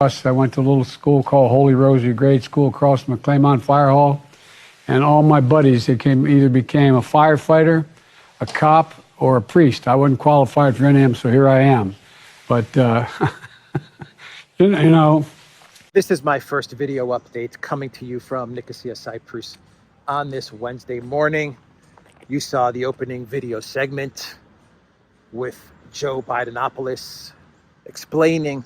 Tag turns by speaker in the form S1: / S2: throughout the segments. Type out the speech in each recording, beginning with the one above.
S1: I went to a little school called Holy Rosary Grade School across from the Claymont Fire Hall, and all my buddies, they either became a firefighter, a cop, or a priest. I wasn't qualified for any of them, so here I am. But, you know.
S2: This is my first video update coming to you from Nicosia, Cyprus on this Wednesday morning. You saw the opening video segment with Joe Bidenopoulos explaining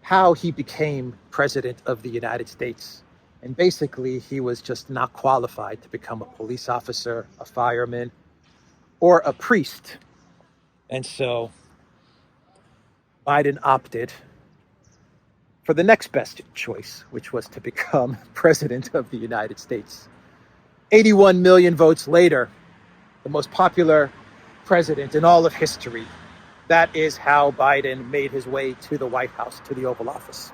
S2: how he became president of the United States. And basically, he was just not qualified to become a police officer, a fireman, or a priest. And so Biden opted for the next best choice, which was to become president of the United States. 81 million votes later, the most popular president in all of history. That is how Biden made his way to the White House, to the Oval Office.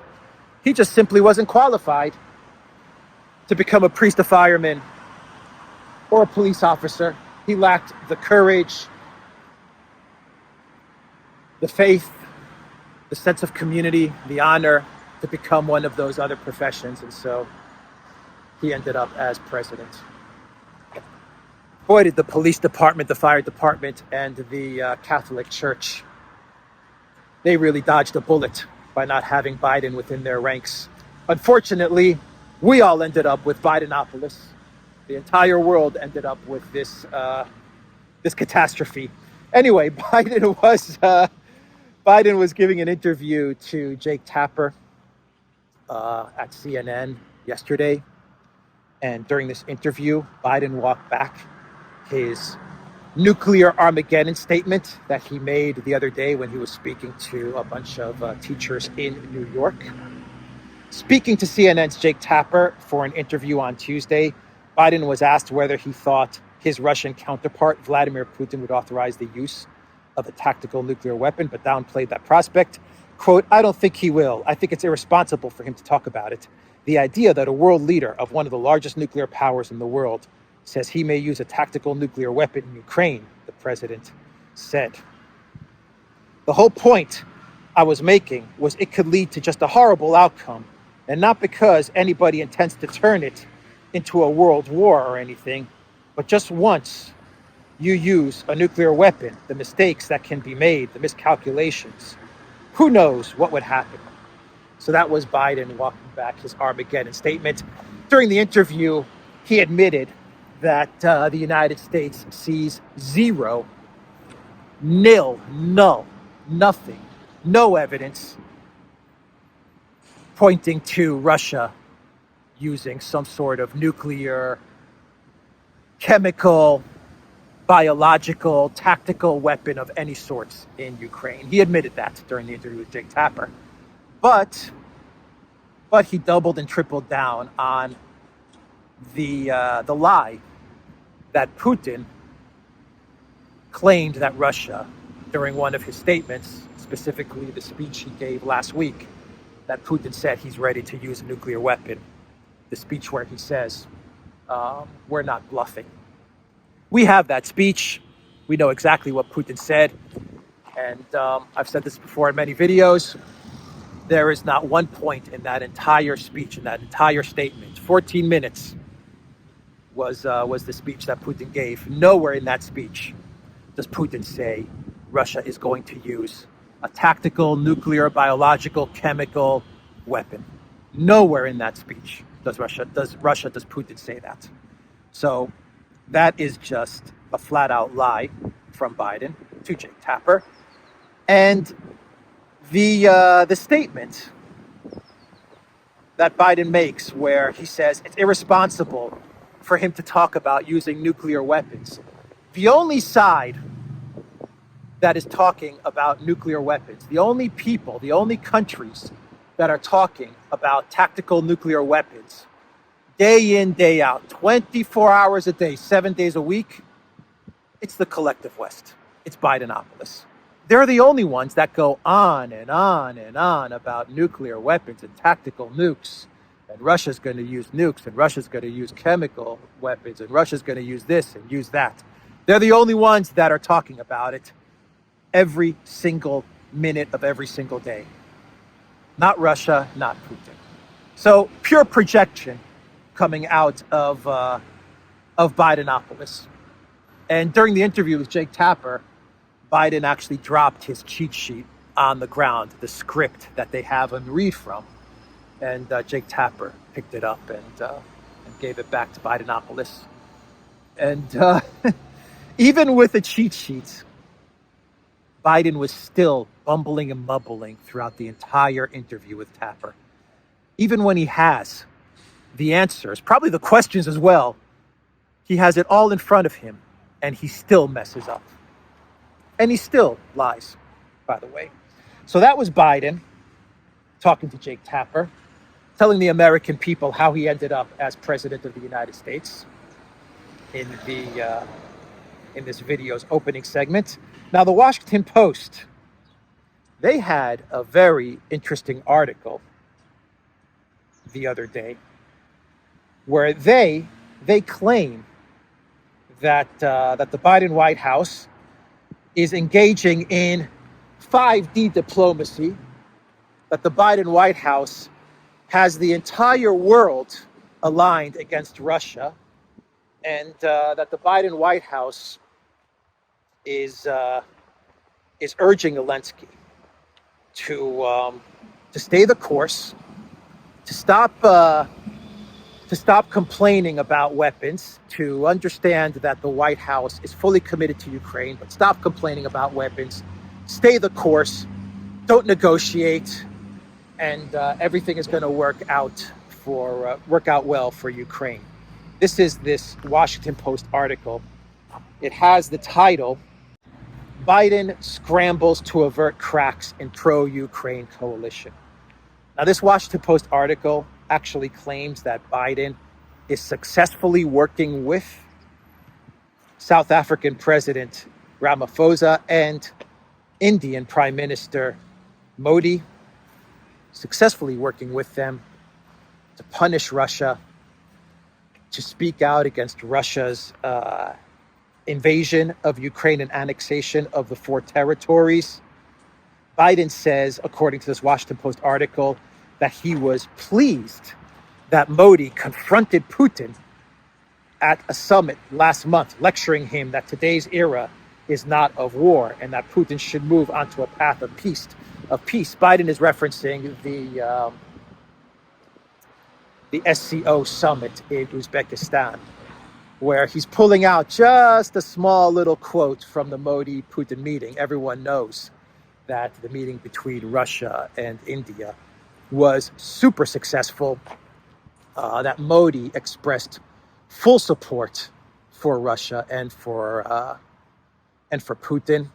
S2: He just simply wasn't qualified to become a priest, a fireman, or a police officer. He lacked the courage, the faith, the sense of community, the honor to become one of those other professions. And so he ended up as president. Boy, did the police department, the fire department, and the Catholic Church, they really dodged a bullet by not having Biden within their ranks. Unfortunately, we all ended up with Bidenopoulos. The entire world ended up with this catastrophe. Anyway, Biden was giving an interview to Jake Tapper at CNN yesterday. And during this interview, Biden walked back his nuclear Armageddon statement that he made the other day when he was speaking to a bunch of teachers in New York. Speaking to CNN's Jake Tapper for an interview on Tuesday, Biden was asked whether he thought his Russian counterpart, Vladimir Putin, would authorize the use of a tactical nuclear weapon, but downplayed that prospect. Quote, "I don't think he will. I think it's irresponsible for him to talk about it. The idea that a world leader of one of the largest nuclear powers in the world says he may use a tactical nuclear weapon in Ukraine," the president said. "The whole point I was making was it could lead to just a horrible outcome, and not because anybody intends to turn it into a world war or anything, but just once you use a nuclear weapon, the mistakes that can be made, the miscalculations, who knows what would happen." So that was Biden walking back his Armageddon statement. During the interview, he admitted that the United States sees zero, nil, null, nothing, no evidence pointing to Russia using some sort of nuclear, chemical, biological, tactical weapon of any sorts in Ukraine. He admitted that during the interview with Jake Tapper. But he doubled and tripled down on the lie that Putin claimed that Russia, during one of his statements, specifically the speech he gave last week, that Putin said he's ready to use a nuclear weapon. The speech where he says, we're not bluffing. We have that speech. We know exactly what Putin said. And I've said this before in many videos. There is not one point in that entire speech, in that entire statement, 14 minutes was the speech that Putin gave. Nowhere in that speech does Putin say Russia is going to use a tactical, nuclear, biological, chemical weapon. Nowhere in that speech does Putin say that. So that is just a flat out lie from Biden to Jake Tapper. And the statement that Biden makes where he says it's irresponsible for him to talk about using nuclear weapons. The only side that is talking about nuclear weapons, the only people, the only countries that are talking about tactical nuclear weapons, day in, day out, 24 hours a day, 7 days a week, it's the collective West. It's Bidenopoulos. They're the only ones that go on and on and on about nuclear weapons and tactical nukes. And Russia's going to use nukes, and Russia's going to use chemical weapons, and Russia's going to use this and use that. They're the only ones that are talking about it every single minute of every single day. not Russia, not Putin. So pure projection coming out of Bidenopolis. And during the interview with Jake Tapper, Biden actually dropped his cheat sheet on the ground, the script that they have him read from. And Jake Tapper picked it up and gave it back to Bidenopolis. And even with the cheat sheets, Biden was still bumbling and mumbling throughout the entire interview with Tapper. Even when he has the answers, probably the questions as well, he has it all in front of him, and he still messes up. And he still lies, by the way. So that was Biden talking to Jake Tapper, telling the American people how he ended up as president of the United States in this video's opening segment. Now, the Washington Post, they had a very interesting article the other day where they claim that the Biden White House is engaging in 5D diplomacy, that the Biden White House has the entire world aligned against Russia, and that the Biden White House is urging Zelensky to stay the course, to stop complaining about weapons, to understand that the White House is fully committed to Ukraine, but stop complaining about weapons, stay the course, don't negotiate, and everything is going to work out well for Ukraine. This is this Washington Post article. It has the title, Biden Scrambles to Avert Cracks in Pro-Ukraine Coalition. Now, this Washington Post article actually claims that Biden is successfully working with South African President Ramaphosa and Indian Prime Minister Modi, successfully working with them to punish Russia, to speak out against Russia's invasion of Ukraine and annexation of the 4 territories. Biden says, according to this Washington Post article, that he was pleased that Modi confronted Putin at a summit last month, lecturing him that today's era is not of war and that Putin should move onto a path of peace. Biden is referencing the SCO summit in Uzbekistan, where he's pulling out just a small little quote from the Modi-Putin meeting. Everyone knows that the meeting between Russia and India was super successful, that Modi expressed full support for Russia and for Putin.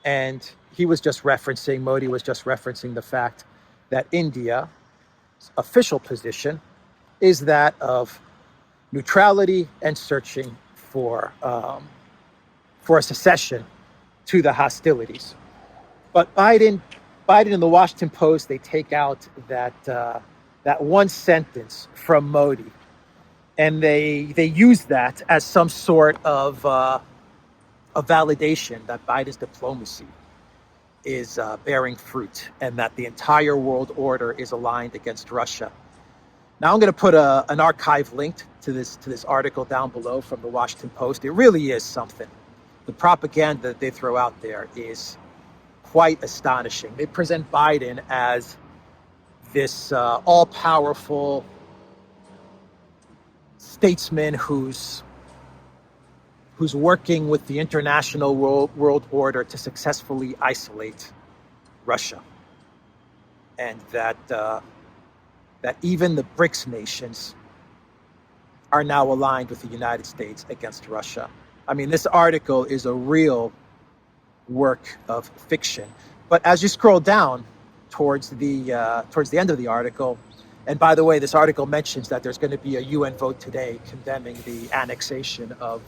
S2: And Modi was just referencing the fact that India's official position is that of neutrality and searching for a cessation to the hostilities. But Biden and the Washington Post, they take out that one sentence from Modi, and they use that as some sort of a validation that Biden's diplomacy is bearing fruit and that the entire world order is aligned against Russia. Now, I'm going to put an archive link to this article down below from the Washington Post. It really is something. The propaganda that they throw out there is quite astonishing. They present Biden as this all-powerful statesman who's working with the international world order to successfully isolate Russia, and that even the BRICS nations are now aligned with the United States against Russia. I mean, this article is a real work of fiction. But as you scroll down towards the end of the article, and by the way, this article mentions that there's going to be a UN vote today condemning the annexation of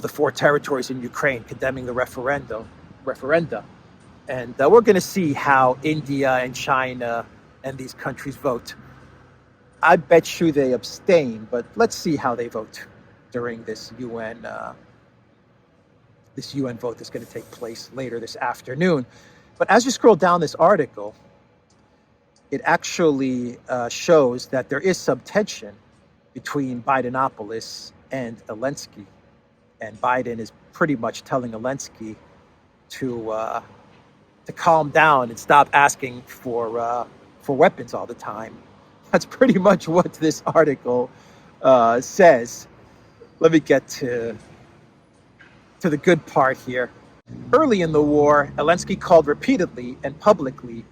S2: the 4 territories in Ukraine, condemning the referenda. And we're going to see how India and China and these countries vote. I bet you they abstain, but let's see how they vote during this UN vote that's going to take place later this afternoon. But as you scroll down this article, it actually shows that there is some tension between Bidenopolis and Zelensky. And Biden is pretty much telling Zelensky to calm down and stop asking for weapons all the time. That's pretty much what this article says. Let me get to the good part here. Early in the war, Zelensky called repeatedly and publicly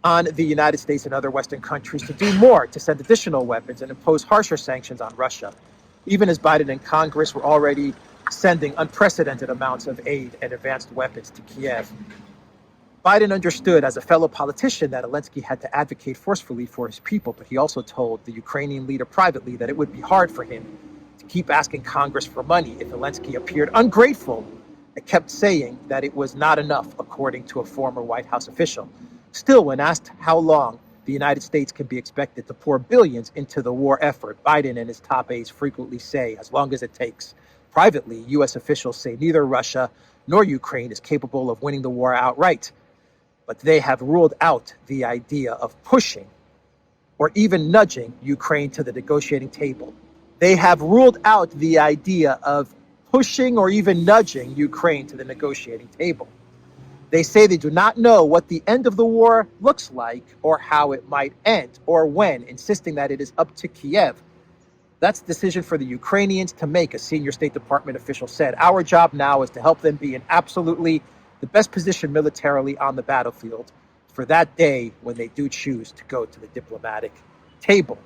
S2: on the United States and other Western countries to do more to send additional weapons and impose harsher sanctions on Russia, even as Biden and Congress were already sending unprecedented amounts of aid and advanced weapons to Kiev. Biden understood as a fellow politician that Zelensky had to advocate forcefully for his people, but he also told the Ukrainian leader privately that it would be hard for him to keep asking Congress for money if Zelensky appeared ungrateful and kept saying that it was not enough, according to a former White House official. Still, when asked how long the United States can be expected to pour billions into the war effort, Biden and his top aides frequently say, as long as it takes. Privately, U.S. officials say neither Russia nor Ukraine is capable of winning the war outright, but they have ruled out the idea of pushing or even nudging Ukraine to the negotiating table. They have ruled out the idea of pushing or even nudging Ukraine to the negotiating table. They say they do not know what the end of the war looks like or how it might end or when, insisting that it is up to Kiev. That's a decision for the Ukrainians to make, a senior State Department official said. Our job now is to help them be in absolutely the best position militarily on the battlefield for that day when they do choose to go to the diplomatic table.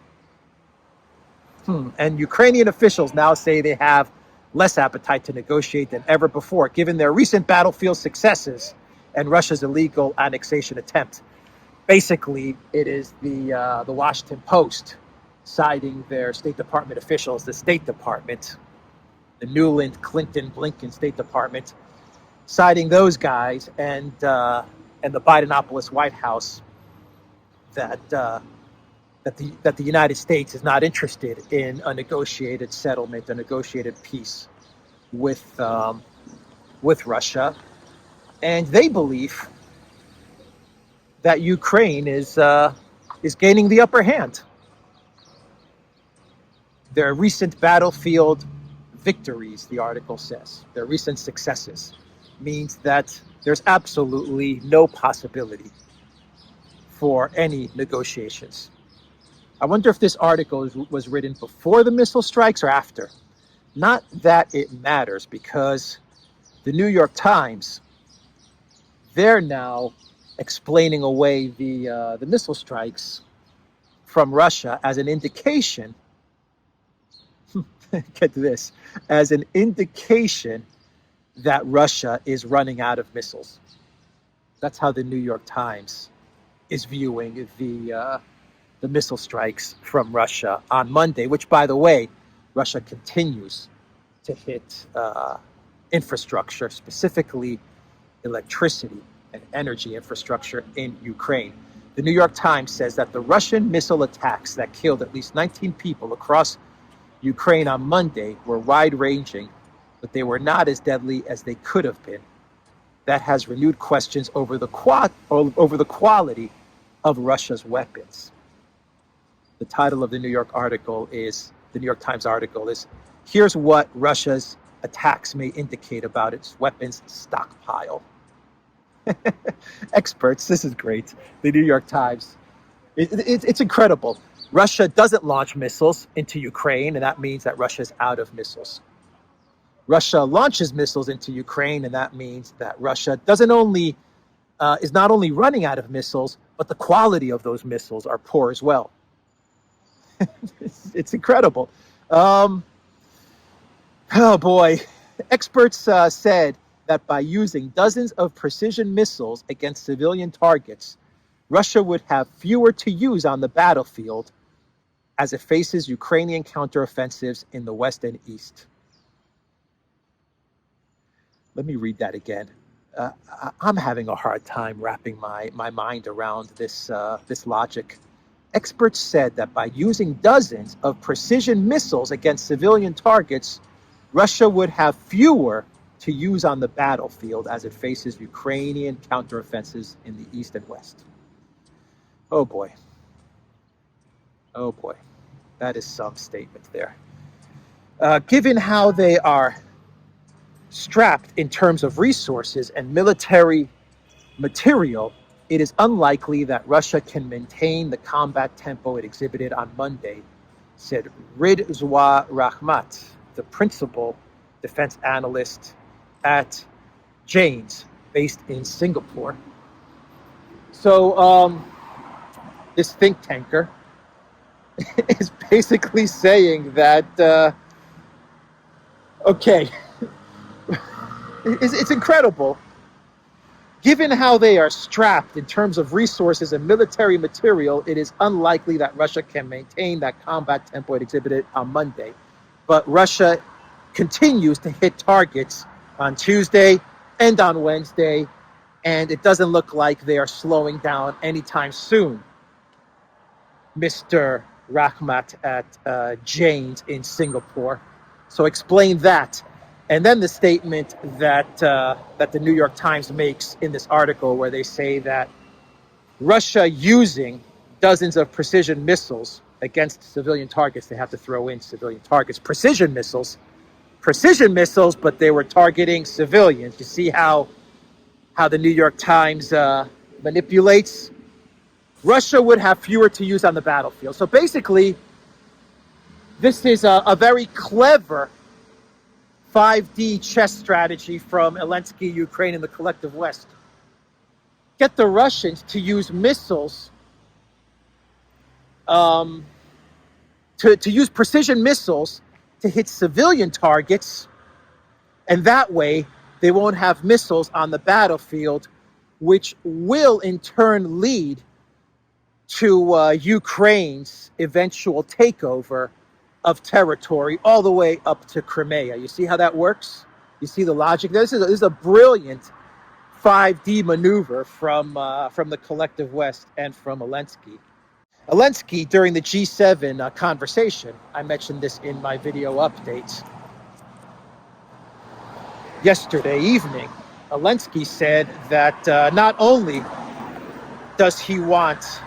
S2: And Ukrainian officials now say they have less appetite to negotiate than ever before, given their recent battlefield successes and Russia's illegal annexation attempt. Basically, it is the Washington Post citing their State Department officials, the State Department, the Newland, Clinton, Blinken State Department, citing those guys and the Bidenopolis White House that the United States is not interested in a negotiated settlement, a negotiated peace with Russia, and they believe that Ukraine is gaining the upper hand. Their recent battlefield victories, the article says, their recent successes, means that there's absolutely no possibility for any negotiations. I wonder if this article was written before the missile strikes or after. Not that it matters, because the New York Times, they're now explaining away the missile strikes from Russia as an indication, get this, as an indication that Russia is running out of missiles. That's how the New York Times is viewing the missile strikes from Russia on Monday, which, by the way, Russia continues to hit infrastructure, specifically electricity and energy infrastructure in Ukraine. The New York Times says that the Russian missile attacks that killed at least 19 people across Ukraine on Monday were wide-ranging, but they were not as deadly as they could have been. That has renewed questions over the quality of Russia's weapons. The title of the New York Times article is, "Here's what Russia's attacks may indicate about its weapons stockpile." Experts, this is great. The New York Times, it's incredible. Russia doesn't launch missiles into Ukraine, and that means that Russia's out of missiles. Russia launches missiles into Ukraine, and that means that Russia is not only running out of missiles, but the quality of those missiles are poor as well. It's incredible. Oh boy. Experts said that by using dozens of precision missiles against civilian targets, Russia would have fewer to use on the battlefield as it faces Ukrainian counteroffensives in the west and east. Let me read that again. I'm having a hard time wrapping my mind around this logic. Experts said that by using dozens of precision missiles against civilian targets, Russia would have fewer to use on the battlefield as it faces Ukrainian counteroffensives in the east and west. Oh boy. Oh boy. That is some statement there. Given how they are strapped in terms of resources and military material, it is unlikely that Russia can maintain the combat tempo it exhibited on Monday, said Ridwan Rahmat, the principal defense analyst at Janes, based in Singapore. So this think tanker is basically saying that, okay, it's incredible. Given how they are strapped in terms of resources and military material, it is unlikely that Russia can maintain that combat tempo it exhibited on Monday. But Russia continues to hit targets on Tuesday and on Wednesday, and it doesn't look like they are slowing down anytime soon. Mr. Rahmat at Janes in Singapore. So explain that. And then the statement that the New York Times makes in this article, where they say that Russia using dozens of precision missiles against civilian targets. They have to throw in civilian targets. Precision missiles, but they were targeting civilians. You see how the New York Times manipulates? Russia would have fewer to use on the battlefield. So basically, this is a very clever 5D chess strategy from Zelensky, Ukraine, and the collective West. Get the Russians to use missiles, to use precision missiles to hit civilian targets, and that way they won't have missiles on the battlefield, which will in turn lead to Ukraine's eventual takeover of territory all the way up to Crimea. You see how that works? You see the logic? This is a brilliant 5D maneuver from the collective West and from Zelensky. Zelensky, during the G7 conversation, I mentioned this in my video update yesterday evening, Zelensky said that not only does he want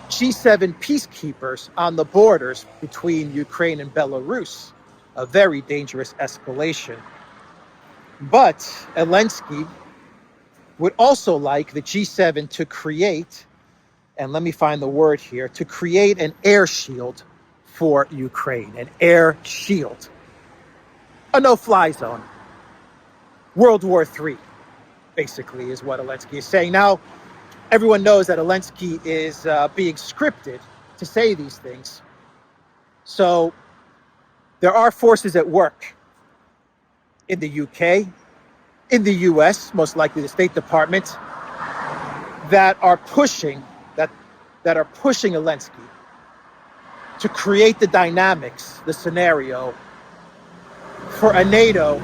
S2: G7 peacekeepers on the borders between Ukraine and Belarus, a very dangerous escalation, but Zelensky would also like the G7 to create, and let me find the word here, to create an air shield for Ukraine, an air shield, a no-fly zone. World War III, basically, is what Zelensky is saying. Now, everyone knows that Zelensky is being scripted to say these things. So there are forces at work in the UK, in the US, most likely the State Department, that are pushing Zelensky to create the dynamics, the scenario for a NATO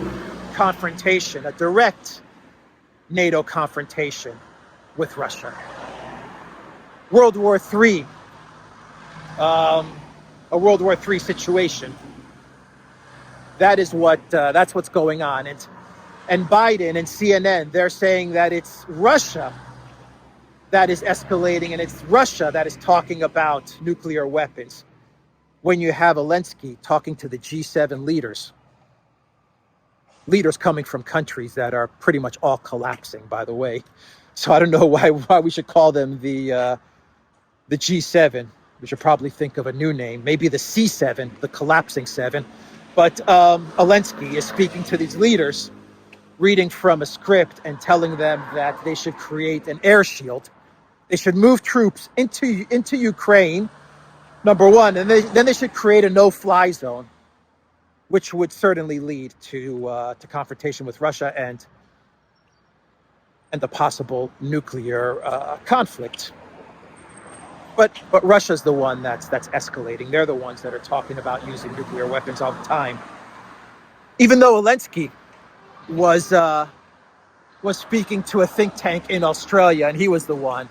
S2: confrontation, a direct NATO confrontation with Russia. World War III, a World War III situation. That's what's going on. And Biden and CNN, they're saying that it's Russia that is escalating, and it's Russia that is talking about nuclear weapons, when you have Zelensky talking to the G7 leaders coming from countries that are pretty much all collapsing, by the way. So I don't know why we should call them the G7. We should probably think of a new name, maybe the C7, the collapsing seven. But Zelensky is speaking to these leaders, reading from a script and telling them that they should create an air shield. They should move troops into Ukraine, number one, and then they should create a no-fly zone, which would certainly lead to confrontation with Russia and the possible nuclear conflict. But Russia's the one that's escalating. They're the ones that are talking about using nuclear weapons all the time. Even though Zelensky was speaking to a think tank in Australia, and he was the one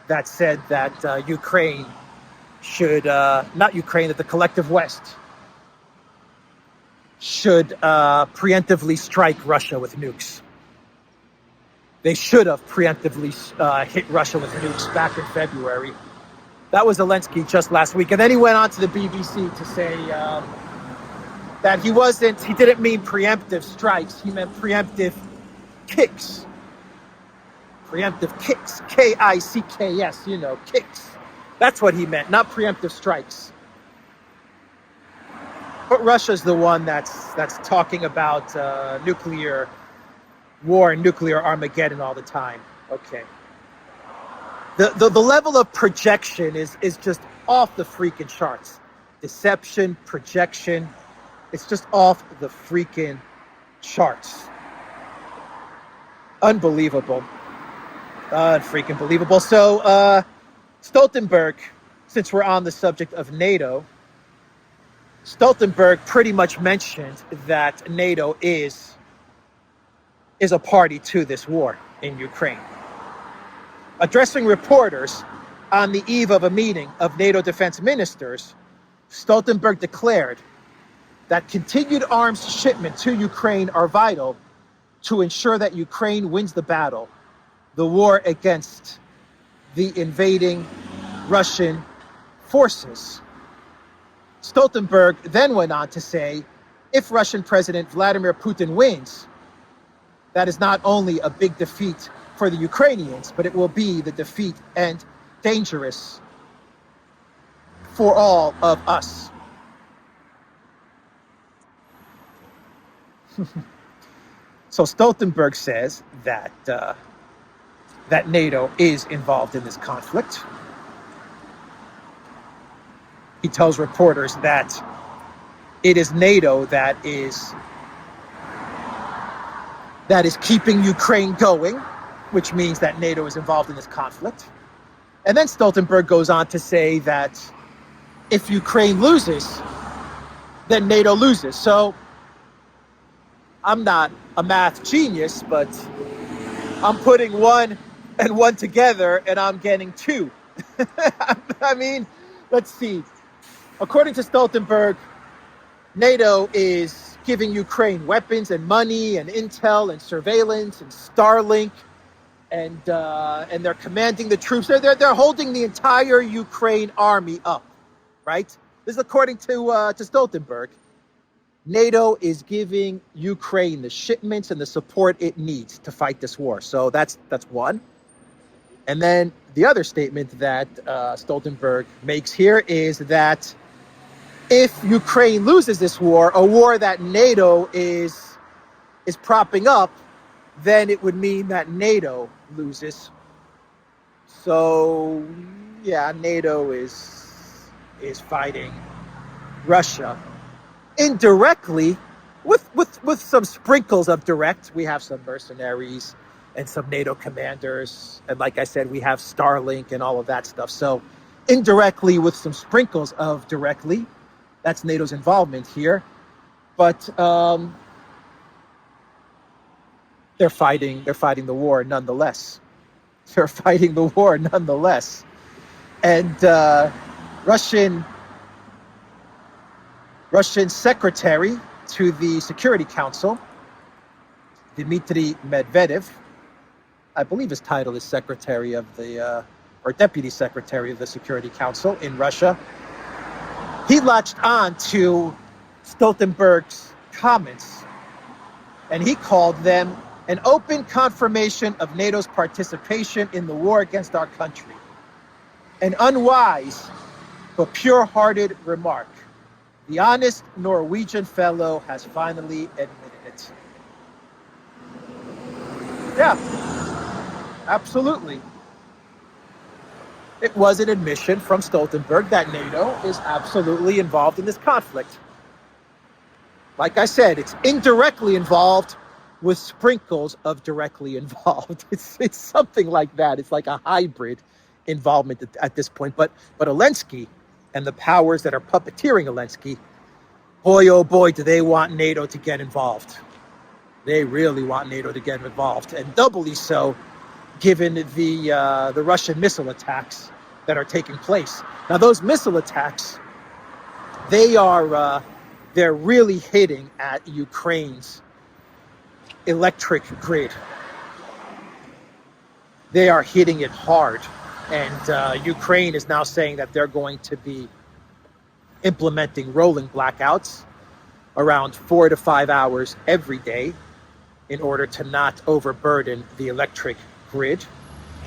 S2: that said that Ukraine should, not Ukraine, that the collective West should preemptively strike Russia with nukes. They should have preemptively hit Russia with nukes back in February. That was Zelensky just last week. And then he went on to the BBC to say that he didn't mean preemptive strikes. He meant preemptive kicks. Preemptive kicks. K-I-C-K-S, kicks. That's what he meant, not preemptive strikes. But Russia's the one that's talking about nuclear war and nuclear Armageddon all the time. Okay. The level of projection is just off the freaking charts. Deception, projection, it's just off the freaking charts. Unbelievable. Unfreaking believable. So, Stoltenberg, since we're on the subject of NATO, Stoltenberg pretty much mentioned that NATO is a party to this war in Ukraine. Addressing reporters on the eve of a meeting of NATO defense ministers, Stoltenberg declared that continued arms shipment to Ukraine are vital to ensure that Ukraine wins the battle, the war against the invading Russian forces. Stoltenberg then went on to say, if Russian President Vladimir Putin wins, that is not only a big defeat for the Ukrainians, but it will be the defeat and dangerous for all of us. So Stoltenberg says that that NATO is involved in this conflict. He tells reporters that it is NATO that is keeping Ukraine going, which means that NATO is involved in this conflict. And then Stoltenberg goes on to say that if Ukraine loses, then NATO loses. So I'm not a math genius, but I'm putting one and one together and I'm getting two. I mean, let's see. According to Stoltenberg, NATO is giving Ukraine weapons and money and intel and surveillance and Starlink, and they're commanding the troops. They're holding the entire Ukraine army up, right? This is according to Stoltenberg. NATO is giving Ukraine the shipments and the support it needs to fight this war. So that's one. And then the other statement that Stoltenberg makes here is that if Ukraine loses this war, a war that NATO is propping up, then it would mean that NATO loses. So yeah, NATO is fighting Russia indirectly with some sprinkles of direct. We have some mercenaries and some NATO commanders, and like I said, we have Starlink and all of that stuff. So indirectly with some sprinkles of directly, that's NATO's involvement here. But they're fighting the war nonetheless. They're fighting the war nonetheless. And Russian secretary to the Security Council, Dmitry Medvedev, I believe his title is secretary of the, or deputy secretary of the Security Council in Russia. He latched on to Stoltenberg's comments, and he called them an open confirmation of NATO's participation in the war against our country. An unwise but pure-hearted remark. The honest Norwegian fellow has finally admitted it. Yeah, absolutely. It was an admission from Stoltenberg that NATO is absolutely involved in this conflict. Like I said, it's indirectly involved with sprinkles of directly involved. It's something like that. It's like a hybrid involvement at this point. But Zelensky and the powers that are puppeteering Zelensky, boy, oh boy, do they want NATO to get involved. They really want NATO to get involved, and doubly so given the Russian missile attacks that are taking place. Now, those missile attacks, they are they're really hitting at Ukraine's electric grid. They are hitting it hard. And Ukraine is now saying that they're going to be implementing rolling blackouts around 4 to 5 hours every day in order to not overburden the electric grid.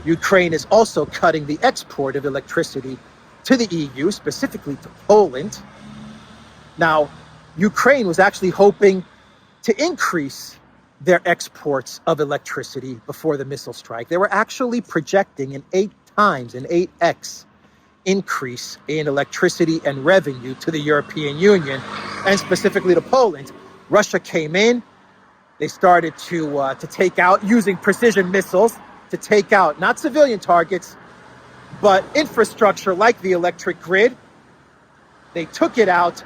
S2: Ukraine is also cutting the export of electricity to the EU, specifically to Poland. Now, Ukraine was actually hoping to increase their exports of electricity before the missile strike. They were actually projecting an 8x increase in electricity and revenue to the European Union, and specifically to Poland. Russia came in. They started to take out, using precision missiles, to take out not civilian targets, but infrastructure like the electric grid. They took it out.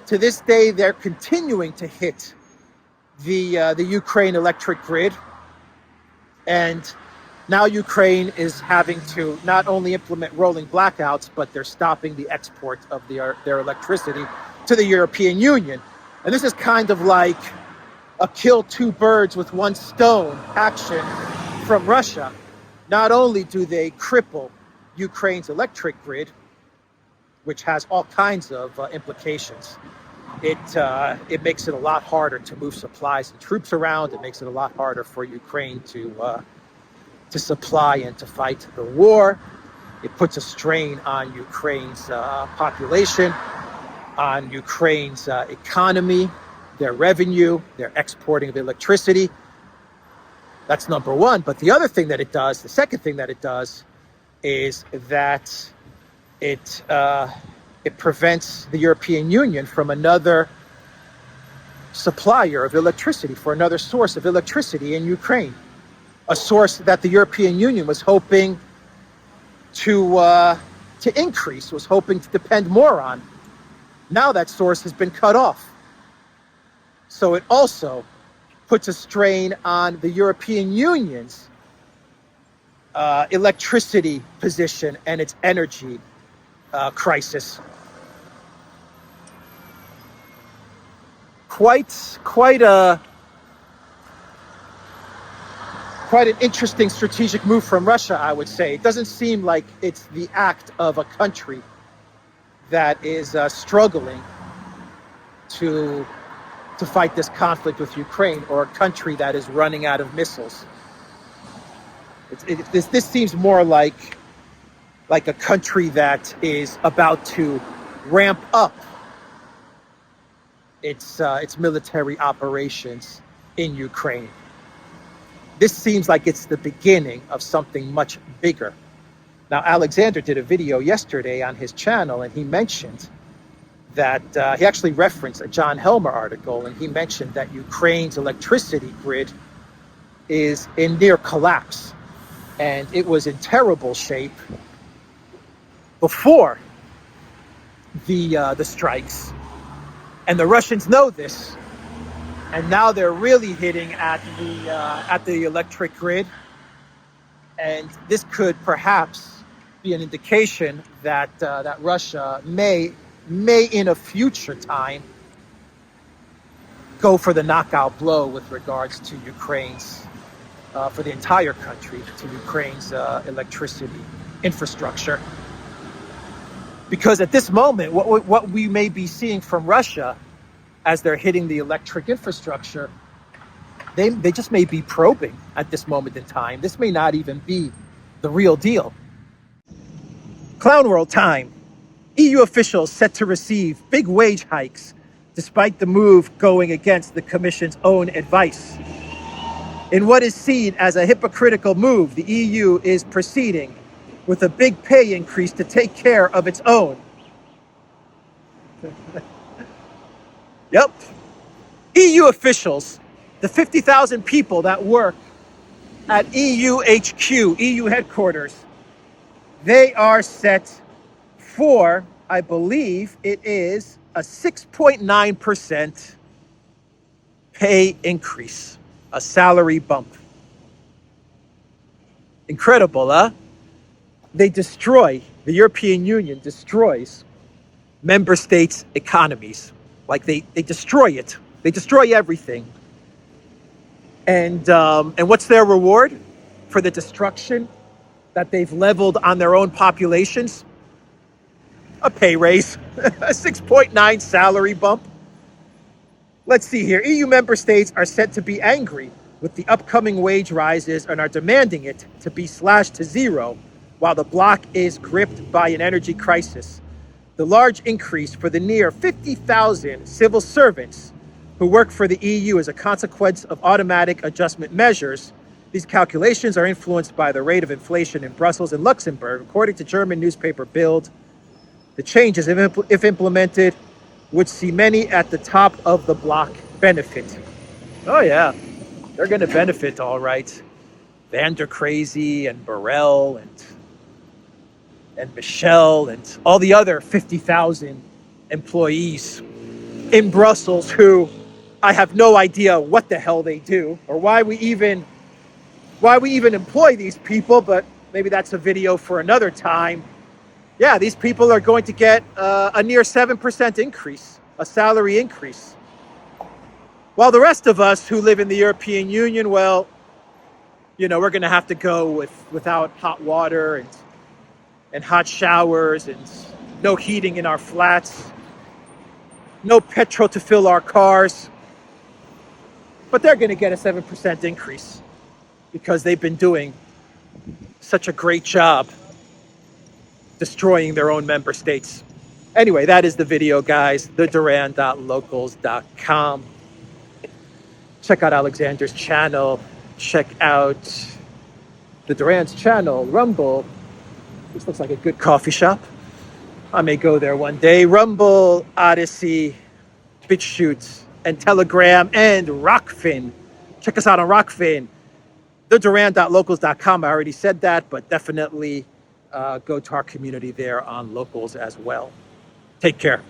S2: To this day, they're continuing to hit the Ukraine electric grid. And now Ukraine is having to not only implement rolling blackouts, but they're stopping the export of their electricity to the European Union. And this is kind of like a kill two birds with one stone action from Russia. Not only do they cripple Ukraine's electric grid, which has all kinds of implications. It makes it a lot harder to move supplies and troops around. It makes it a lot harder for Ukraine to supply and to fight the war. It puts a strain on Ukraine's population, on Ukraine's economy, their revenue, their exporting of electricity. That's number one. But the other thing that it does, the second thing that it does, is that it prevents the European Union from another supplier of electricity, for another source of electricity in Ukraine. A source that the European Union was hoping to increase, was hoping to depend more on. Now that source has been cut off. So it also puts a strain on the European Union's electricity position and its energy crisis. Quite an interesting strategic move from Russia, I would say. It doesn't seem like it's the act of a country that is struggling to fight this conflict with Ukraine, or a country that is running out of missiles. This seems more like a country that is about to ramp up its military operations in Ukraine. This seems like it's the beginning of something much bigger. Now, Alexander did a video yesterday on his channel, and he mentioned that he actually referenced a John Helmer article, and he mentioned that Ukraine's electricity grid is in near collapse, and it was in terrible shape before the strikes. And the Russians know this, and now they're really hitting at the electric grid. And this could perhaps be an indication that that Russia may in a future time go for the knockout blow with regards to Ukraine's, for the entire country, to Ukraine's electricity infrastructure. Because at this moment, what we may be seeing from Russia as they're hitting the electric infrastructure, they just may be probing at this moment in time. This may not even be the real deal. Clown World time. EU officials set to receive big wage hikes despite the move going against the Commission's own advice. In what is seen as a hypocritical move, the EU is proceeding with a big pay increase to take care of its own. Yep. EU officials, the 50,000 people that work at EU HQ, EU headquarters, they are set for, I believe it is a 6.9% pay increase, a salary bump. Incredible, huh? The European Union destroys member states' economies. Like they destroy it. They destroy everything. And what's their reward for the destruction that they've leveled on their own populations? A pay raise, a 6.9 salary bump. Let's see here. EU member states are said to be angry with the upcoming wage rises and are demanding it to be slashed to zero, while the bloc is gripped by an energy crisis. The large increase for the near 50,000 civil servants who work for the EU is a consequence of automatic adjustment measures. These calculations are influenced by the rate of inflation in Brussels and Luxembourg. According to German newspaper Bild, the changes, if implemented, would see many at the top of the bloc benefit. Oh yeah, they're going to benefit all right. Van der Crazy and Borrell and Michel and all the other 50,000 employees in Brussels who I have no idea what the hell they do or why we even employ these people, but maybe that's a video for another time. Yeah, these people are going to get a near 7% increase, a salary increase. While the rest of us who live in the European Union, well, you know, we're going to have to go without hot water and hot showers and no heating in our flats, no petrol to fill our cars. But they're going to get a 7% increase because they've been doing such a great job destroying their own member states. Anyway, that is the video, guys. theduran.locals.com. Check out Alexander's channel. Check out the Duran's channel, Rumble. This looks like a good coffee shop. I may go there one day. Rumble, ODYSEE, BitChute, and Telegram, and Rockfin. Check us out on Rockfin. theduran.locals.com. I already said that, but definitely go to our community there on Locals as well. Take care.